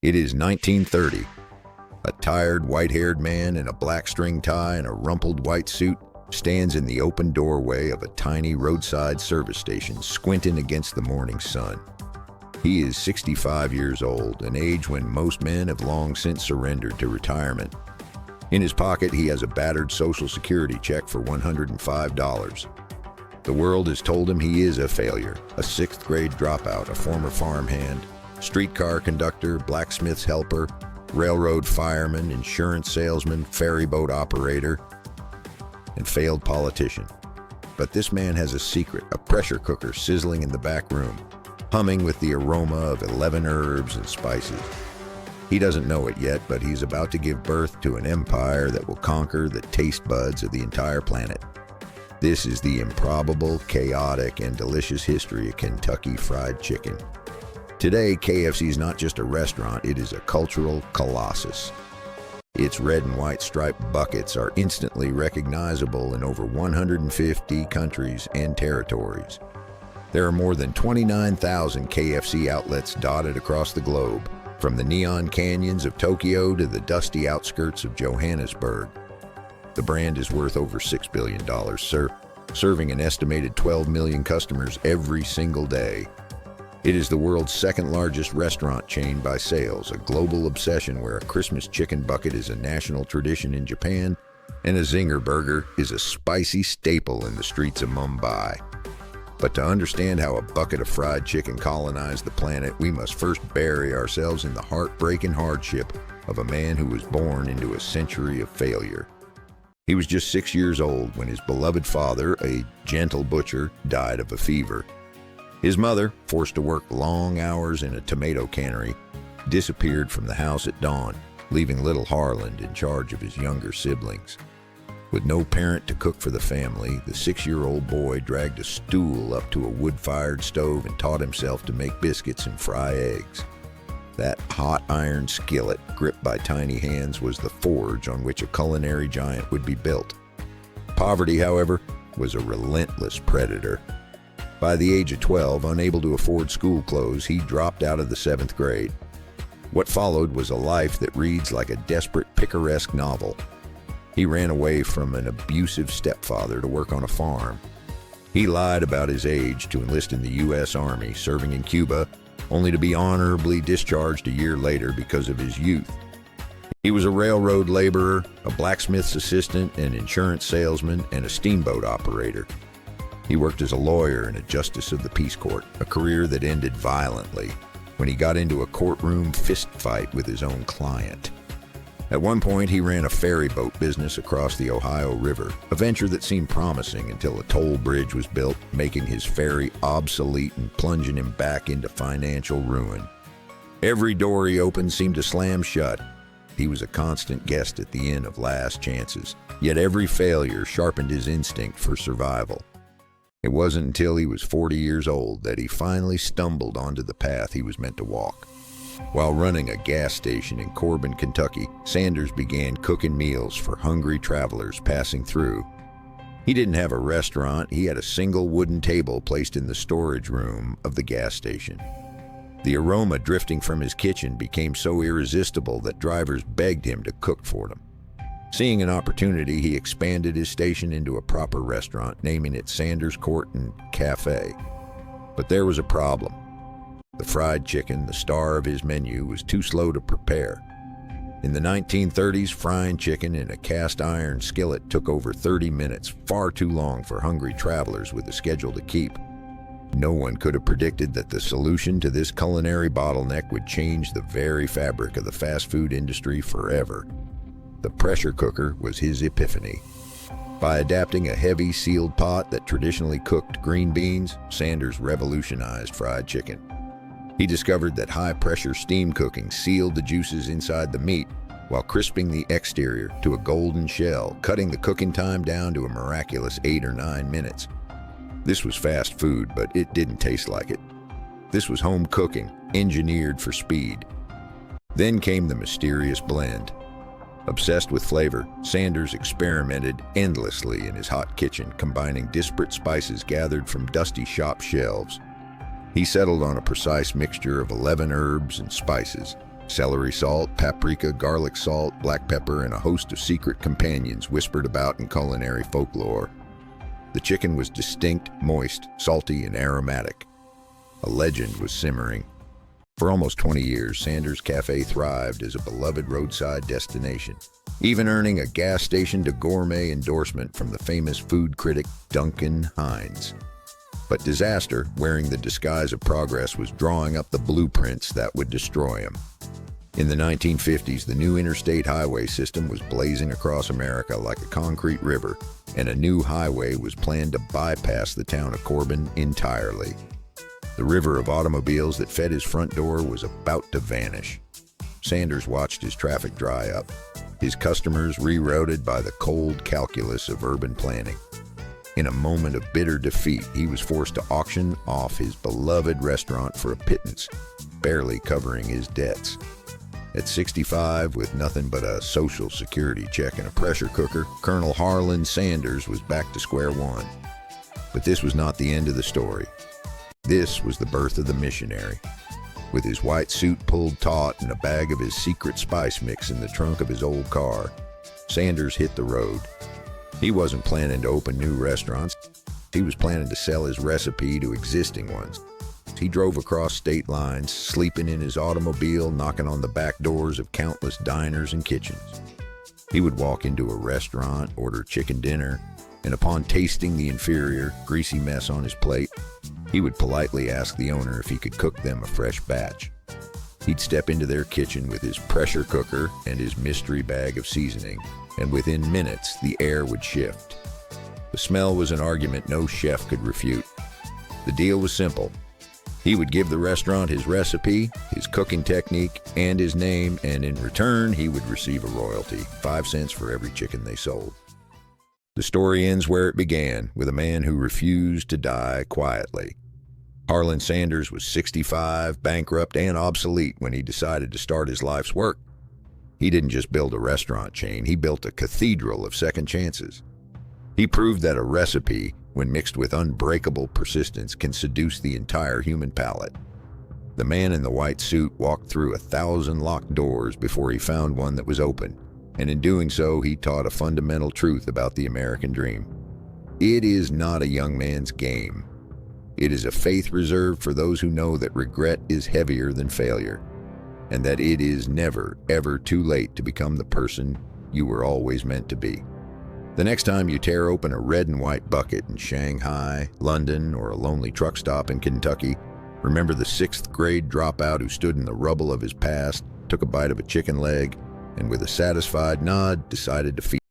It is 1930. A tired, white-haired man in a black string tie and a rumpled white suit stands in the open doorway of a tiny roadside service station, squinting against the morning sun. He is 65 years old, an age when most men have long since surrendered to retirement. In his pocket, he has a battered Social Security check for $105. The world has told him he is a failure, a sixth-grade dropout, a former farmhand, streetcar conductor, blacksmith's helper, railroad fireman, insurance salesman, ferry boat operator, and failed politician. But this man has a secret, a pressure cooker sizzling in the back room, humming with the aroma of 11 herbs and spices. He doesn't know it yet, but he's about to give birth to an empire that will conquer the taste buds of the entire planet. This is the improbable, chaotic, and delicious history of Kentucky Fried Chicken. Today, KFC is not just a restaurant, it is a cultural colossus. Its red and white striped buckets are instantly recognizable in over 150 countries and territories. There are more than 29,000 KFC outlets dotted across the globe, from the neon canyons of Tokyo to the dusty outskirts of Johannesburg. The brand is worth over $6 billion, serving an estimated 12 million customers every single day. It is the world's second largest restaurant chain by sales, a global obsession where a Christmas chicken bucket is a national tradition in Japan, and a zinger burger is a spicy staple in the streets of Mumbai. But to understand how a bucket of fried chicken colonized the planet, we must first bury ourselves in the heartbreaking hardship of a man who was born into a century of failure. He was just 6 years old when his beloved father, a gentle butcher, died of a fever. His mother, forced to work long hours in a tomato cannery, disappeared from the house at dawn, leaving little Harland in charge of his younger siblings. With no parent to cook for the family, the 6-year-old boy dragged a stool up to a wood-fired stove and taught himself to make biscuits and fry eggs. That hot iron skillet, gripped by tiny hands, was the forge on which a culinary giant would be built. Poverty, however, was a relentless predator. By the age of 12, unable to afford school clothes, he dropped out of the 7th grade. What followed was a life that reads like a desperate picaresque novel. He ran away from an abusive stepfather to work on a farm. He lied about his age to enlist in the U.S. Army, serving in Cuba, only to be honorably discharged a year later because of his youth. He was a railroad laborer, a blacksmith's assistant, an insurance salesman, and a steamboat operator. He worked as a lawyer and a justice of the peace court, a career that ended violently when he got into a courtroom fist fight with his own client. At one point, he ran a ferry boat business across the Ohio River, a venture that seemed promising until a toll bridge was built, making his ferry obsolete and plunging him back into financial ruin. Every door he opened seemed to slam shut. He was a constant guest at the inn of last chances, yet every failure sharpened his instinct for survival. It wasn't until he was 40 years old that he finally stumbled onto the path he was meant to walk. While running a gas station in Corbin, Kentucky, Sanders began cooking meals for hungry travelers passing through. He didn't have a restaurant, he had a single wooden table placed in the storage room of the gas station. The aroma drifting from his kitchen became so irresistible that drivers begged him to cook for them. Seeing an opportunity, he expanded his station into a proper restaurant, naming it Sanders Court and Cafe. But there was a problem. The fried chicken, the star of his menu, was too slow to prepare. In the 1930s, frying chicken in a cast iron skillet took over 30 minutes, far too long for hungry travelers with a schedule to keep. No one could have predicted that the solution to this culinary bottleneck would change the very fabric of the fast food industry forever. The pressure cooker was his epiphany. By adapting a heavy sealed pot that traditionally cooked green beans, Sanders revolutionized fried chicken. He discovered that high-pressure steam cooking sealed the juices inside the meat while crisping the exterior to a golden shell, cutting the cooking time down to a miraculous 8 or 9 minutes. This was fast food, but it didn't taste like it. This was home cooking, engineered for speed. Then came the mysterious blend. Obsessed with flavor, Sanders experimented endlessly in his hot kitchen, combining disparate spices gathered from dusty shop shelves. He settled on a precise mixture of 11 herbs and spices, Celery salt, paprika, garlic salt, black pepper, and a host of secret companions whispered about in culinary folklore. The chicken was distinct, moist, salty, and aromatic. A legend was simmering. For almost 20 years, Sanders Cafe thrived as a beloved roadside destination, even earning a gas station to gourmet endorsement from the famous food critic Duncan Hines. But disaster, wearing the disguise of progress, was drawing up the blueprints that would destroy him. In the 1950s, the new interstate highway system was blazing across America like a concrete river, and a new highway was planned to bypass the town of Corbin entirely. The river of automobiles that fed his front door was about to vanish. Sanders watched his traffic dry up, his customers rerouted by the cold calculus of urban planning. In a moment of bitter defeat, he was forced to auction off his beloved restaurant for a pittance, barely covering his debts. At 65, with nothing but a Social Security check and a pressure cooker, Colonel Harland Sanders was back to square one. But this was not the end of the story. This was the birth of the missionary. With his white suit pulled taut and a bag of his secret spice mix in the trunk of his old car, Sanders hit the road. He wasn't planning to open new restaurants. He was planning to sell his recipe to existing ones. He drove across state lines, sleeping in his automobile, knocking on the back doors of countless diners and kitchens. He would walk into a restaurant, order chicken dinner, and upon tasting the inferior, greasy mess on his plate, he would politely ask the owner if he could cook them a fresh batch. He'd step into their kitchen with his pressure cooker and his mystery bag of seasoning, and within minutes, the air would shift. The smell was an argument no chef could refute. The deal was simple. He would give the restaurant his recipe, his cooking technique, and his name, and in return, he would receive a royalty, 5 cents for every chicken they sold. The story ends where it began, with a man who refused to die quietly. Harland Sanders was 65, bankrupt, and obsolete when he decided to start his life's work. He didn't just build a restaurant chain, he built a cathedral of second chances. He proved that a recipe, when mixed with unbreakable persistence, can seduce the entire human palate. The man in the white suit walked through 1,000 locked doors before he found one that was open, and in doing so, he taught a fundamental truth about the American dream. It is not a young man's game. It is a faith reserved for those who know that regret is heavier than failure, and that it is never, ever too late to become the person you were always meant to be. The next time you tear open a red and white bucket in Shanghai, London, or a lonely truck stop in Kentucky, remember the 6th grade dropout who stood in the rubble of his past, took a bite of a chicken leg, and with a satisfied nod, decided to feed